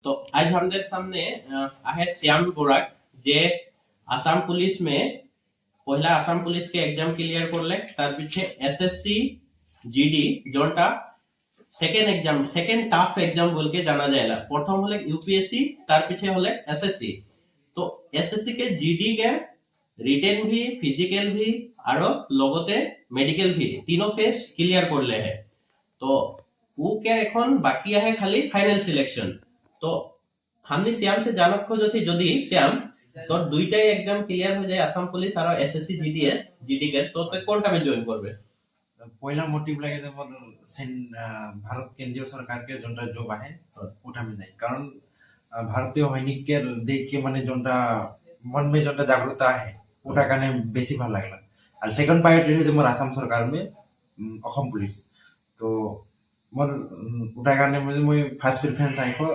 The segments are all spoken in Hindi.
तो आज हमारे सामने है श्याम बोराक जे आसाम पुलिस में पहला आसाम पुलिस के एग्जाम क्लियर करले तार पीछे एसएससी जीडी जोनटा सेकेंड एग्जाम सेकेंड टाफ एग्जाम बोल के जाना जाएगा। प्रथम हले यूपीएससी तार पीछे हले एसएससी। तो एसएससी के जीडी के रिटेन भी फिजिकल भी और लगते मेडिकल भी तीनों फेस क्लियर करले है। तो वो क्या এখন বাকি আছে খালি ফাইনাল সিলেকশন। তো हमने श्याम से जानक खोज थी যদি শ্যাম তোর দুইটাই एग्जाम ক্লিয়ার হয়ে যায় আসাম পুলিশ আর এসএসসি জিডি के তো তুই কোনটা में জয়েন করবে? पहला मोटिव लगे যে মোর भारत केंद्रीय सरकार के जोनटा जॉब आहे ओटा में जाए कारण भारतीय सैनिक के देख के माने जोनटा मन में जोनटा जागरूकता है ओटा काने बेसी ভাল लागला। और सेकंड प्रायोरिटी है मोर आसाम सरकार में असम पुलिस। तो मोर ओटा काने मैं फर्स्ट प्रेफरेंस आइको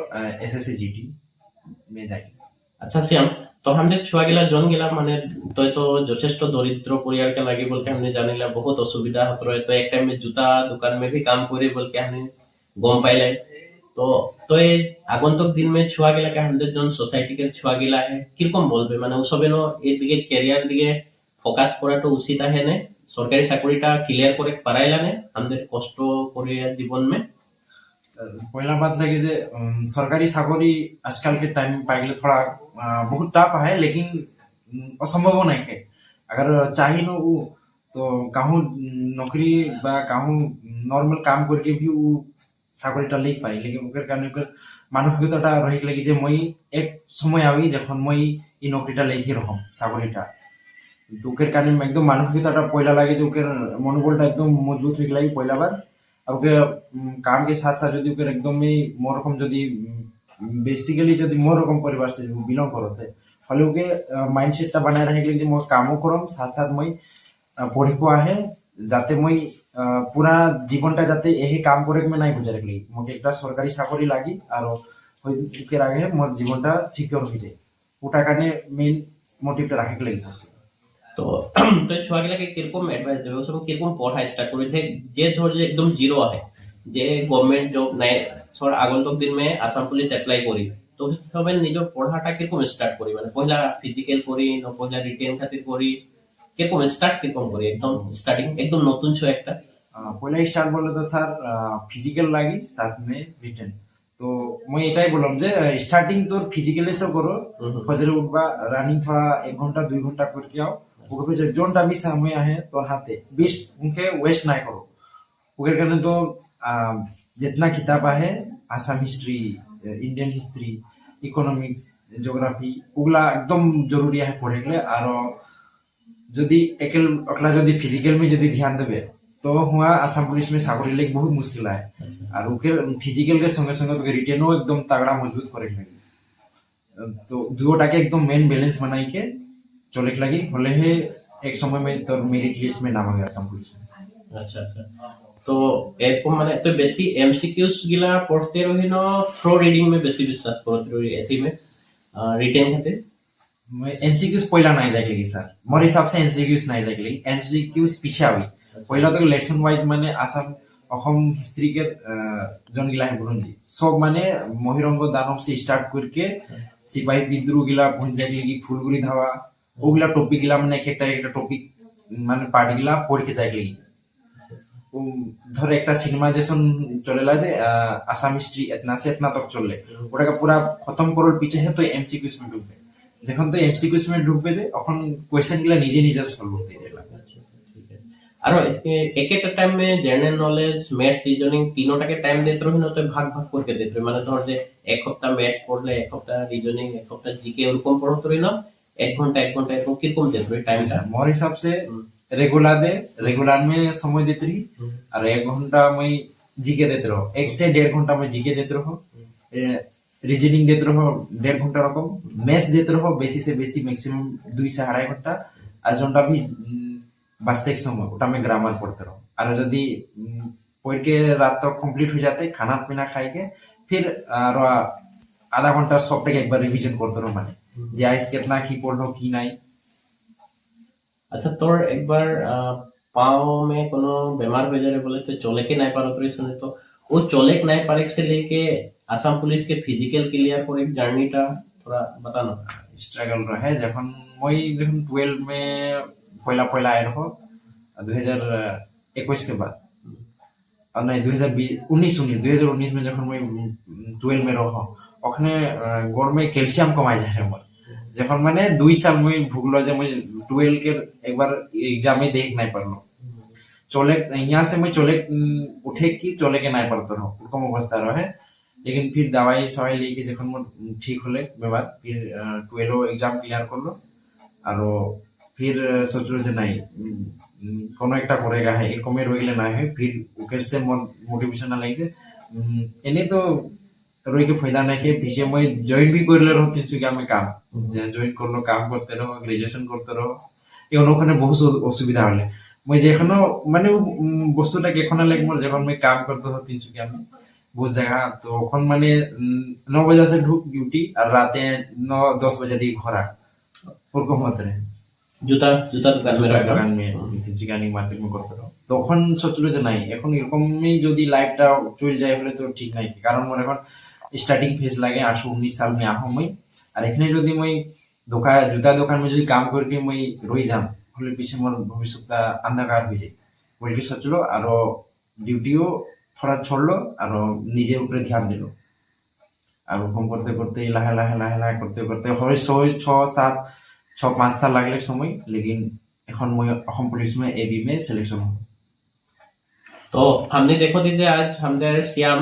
एसएससी जीडी में जाए। अच्छा श्याम, तो हमने छुआ गिला जन गिला माने तो যথেষ্ট দরিদ্র পরিবারকে লাগি বলকে हमने জানিলা बहुत असुविधा হত रहे। तो एक टाइम में जूता दुकान में भी काम करे বলকে हमने গম পাইলে। तो এই আগন্তুক দিন में छुआ गिला के हमদের জন সোসাইটি के छुआ गिला है কিরকম বলবে মানে ওসবেনো এর দিকে ক্যারিয়ার দিকে ফোকাস করাটা উচিত আছে না? সরকারি চাকরিটা ক্লিয়ার করে পারাইলা না আমাদের কষ্ট করে জীবন में? पहला बात लगे जे सरकारी चाकरी आजकल के टाइम पाइले थोड़ा बहुत टफ है लेकिन असंभव नहीं है। अगर चाहिए न वो तो कहूँ नौकरी बा कहूँ नॉर्मल काम करके भी वो चाकरीटा ले पाए लेकिन ओकर कारण ओकर मानसिकताटा रही लगी जे मैं एक समय आवी जखन मैं ई नौकरीटा लेके रहम चाकरीटा। तो ओकर कारण एकदम मानसिकताटा पहला लगे जे ओकर मनोबलटा एकदम मजबूत हो गई पहला बार। और काम के साथ साथ जो एकदम मोर रकम जदि बेसिकली जदि मोर रकम परिवार से बिलोंग करते फले ओके माइंडसेटटा बनाए रहे मोर कामो करम साथ साथ मैं पढ़िबो आहे जाते मैं पूरा जीवनटा जाते यही काम करे में नहीं गुजारे लगी मोके एक सरकारी चाकरी लागी और ओके आगे मोर जीवनटा सिक्योर हो जाए ओटा काने मेन मोटिवटा राखे लगी। तो तो छुआ गिला के किरकम एडवाइस देबे उसको किरकम पढ़ा स्टार्ट करे थे जे धर जे एकदम जीरो है जे गवर्नमेंट जॉब নাই सर আগন্তুক दिन में आसाम पुलिस अप्लाई करी तो सबे निजो पढ़ाटा किरकम स्टार्ट करी माने पहला फिजिकल करी न पहला रिटेन खातिर करी किरकम स्टार्ट किरकम करी एकदम स्टार्टिंग एकदम नতুন ছো একটা पहला स्टार्ट बोले तो सर फिजिकल लागी साथ में रिटेन। तो मैं एटाई बोलम जे स्टार्टिंग तो फिजिकली से करो फजरे उठबा रनिंग थोड़ा 1 घंटा 2 घंटा करके आओ ओके जोनटा भी समय है तो हाथे 20 उनके वेस्ट ना करो ओके करने। तो जितना किताब है Assam history Indian history economics geography ओगला एकदम जरूरी है पढ़े के लिए। और जदि एकल अकला जदि फिजिकल में जदि ध्यान देबे तो हुआ आसाम पुलिस में चाकरी लेके बहुत मुश्किल है। और ओके फिजिकल के संगे संगे तो रिटेनो एकदम तगड़ा मजबूत करे लगे। तो दुओटा के एकदम मेन बैलेंस बनाई के चले लगी बोले है एक समय में तो मेरिट लिस्ट में नाम आ गया आसाम पुलिस में। अच्छा अच्छा, तो এরকম মানে তো বেশি এমসিকিউস গিলা পড়তে রহি ন থ্রো রিডিং में बेसी विश्वास करते रही एथी में रिटेन खातिर मैं एमसीक्यूज पहला नहीं जाके लगी सर मोर हिसाब से एमसीक्यूज नहीं जाके लगी एमसीक्यूज पीछे आवी पहला तो लेसन वाइज माने आसाम অসম हिस्ट्री के जन गिला है बुरंजी सब माने महिरंग दानव से स्टार्ट करके सिपाही विद्रोह गिला पहुंच जाके लगी फुलगुरी धावा ओगला टॉपिक गिला माने एक एक टॉपिक माने पार्ट गिला पढ़ के जाके लगी। ধর একটা সিনেমা जैसन चलेला जे आसाम हिस्ट्री इतना से इतना तक चले ওটা का पूरा खत्म करल पीछे है तो एमसीक्यूज में ढुकबे যখন তো एमसीक्यूज में ढुकबे जे তখন क्वेश्चन गिला निजे निजे सॉल्व होते जाएगा। और एक एक टाइम में जनरल नॉलेज मैथ रीजनिंग तीनों टाके टाइम देते रही ना तो भाग भाग करके देते रही माने धर जे एक हफ्ता मैथ पढ़ले एक हफ्ता रीजनिंग एक हफ्ता जीके ওরকম পড়তে রही ना 1 घंटा এরকম কিরকম देते रही टाइम सा मोर हिसाब से रेगुलर में समय देते रही और 1 घंटा में जीके देते रहो 1 से 1.5 घंटा में जीके देते रहो रीजनिंग देते रहो 1.5 घंटा रकम मैथ्स देते रहो बेसी से बेसी मैक्सिमम 2 से 2.5 घंटा और जोनटा भी वास्तविक समय ओटा में ग्रामर पढ़ते रहो। और यदि पढ़ के रात तक कंप्लीट हो जाते खाना पीना खाई के फिर आधा घंटा सब एक बार रिवीजन करते रहो माने जे आज कितना की पढ़लो की नहीं। अच्छा তোর একবার পাও में কোনো बीमार हो जाए बोले तो चले के नहीं पारो तो सुने तो वो चले के नहीं पारे से लेके आसाम पुलिस के फिजिकल क्लियर पर एक जर्नी टा थोड़ा बताना। स्ट्रगल रहे जखन मैं जखन 12 में पहला पहला आए रहो 2021 के बाद और नहीं 2019 में जखन मैं 12 में रहो ओखने गोड़ में कैल्शियम कमाई जाए मोर जखन माने 2 साल में भूगलो जे मैं 12 के एक बार एग्जाम में देख नहीं पड़लो चले यहाँ से मैं चले उठे की चले के नहीं पड़ता रहो कम अवस्था रहे लेकिन फिर दवाई सवाई लेके जखन मोर ठीक होले के बाद फिर 12 एग्जाम क्लियर करलो और फिर सोचलो जे नहीं कोनो একটা করেগা है एक में রইলে না হয় फिर ওকে से मोटिवेशन ना लगे एने तो रोई के फायदा नहीं है पीछे मैं जॉइन भी करले रहते चुकी আমি কাম জয়েন করলো কাম করতে রहो গ্রাজুয়েশন করতে রहो এই ওখানে বহুত অসুবিধা হলে मैं যেখানে মানে বস্তুটাকে এখন লাগে মোর যখন मैं काम करते हो তিনচুকি আমি बहुत जगह तो ओखन माने 9 बजे से ढुक ड्यूटी और राते 9-10 बजे दी घर ওরকম হতে रहे जूता जूता दुकान में চিকানি মার্কেট में করতে রहो তখন সোচলো যে নাই এখন এরকমই যদি লাইফটা চল যায় বলে তো ঠিক নাই কারণ মোর এখন स्टार्टिंग फेज लगे 19 साल में आहो मैं और एखने যদি मैं दुकान जूता दुकान में যদি काम करके मैं रही जाम হলে পিছে মোর ভবিষ্যৎটা अंधकार हो जाए বলকে সোচলো আর ডিউটিও थोड़ा छोड़लो और निजे ऊपर ध्यान दिलो और कम करते करते लाहे लाहे करते करते हर 6-5 साल लागले समय लेकिन এখন मैं असम पुलिस में एबी में सिलेक्शन हूँ। तो हमने देखो दीदी आज हमारे श्याम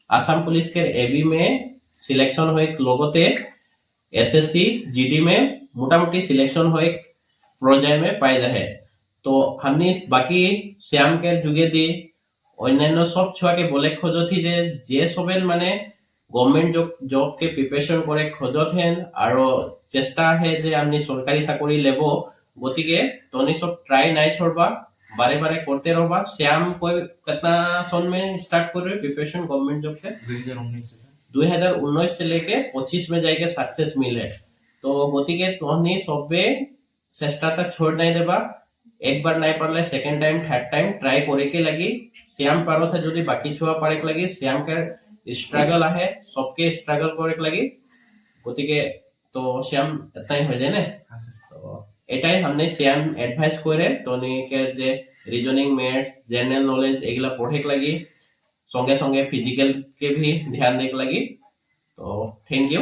आसाम पुलिस के एबी में सिलेक्शन हुए लोगोते एसएससी जीडी में मोटामोटी सिलेक्शन हुए पर्याय में पाई रहे तो हमने बाकी श्याम के जुगे दी অন্যান্য সব ছুয়াকে বলে খোঁজত যে সবেন মানে গভর্নমেন্ট জব के প্রিপারেশন করে খোঁজত হেন আর চেষ্টা হে যে আপনি সরকারি চাকরি লেব গতিকে তনি সব ট্রাই নাই छोड़बा बारे बारे करते रहबा। श्याम कोई कितना सन में स्टार्ट करे प्रिपरेशन गवर्नमेंट जॉब के 2019 से लेके 25 में जाके सक्सेस मिले तो गतिके तनी सबे चेष्टाटा छोड़ नहीं देबा एक बार नहीं Parle second time third time try करे के लगी श्याम पारो थे যদি বাকি ছোয়া পারে के लगी श्याम के स्ट्रगल आहे सबके स्ट्रगल करे के लगी गतिके तो श्याम এটাই হয়ে যায় না তো এটাই हमने श्याम एडवाइस करे तनी के जे रीजनिंग मैथ्स जनरल नॉलेज एगला पढ़े के लगी संगे संगे फिजिकल के भी ध्यान दे के लगी तो थैंक यू।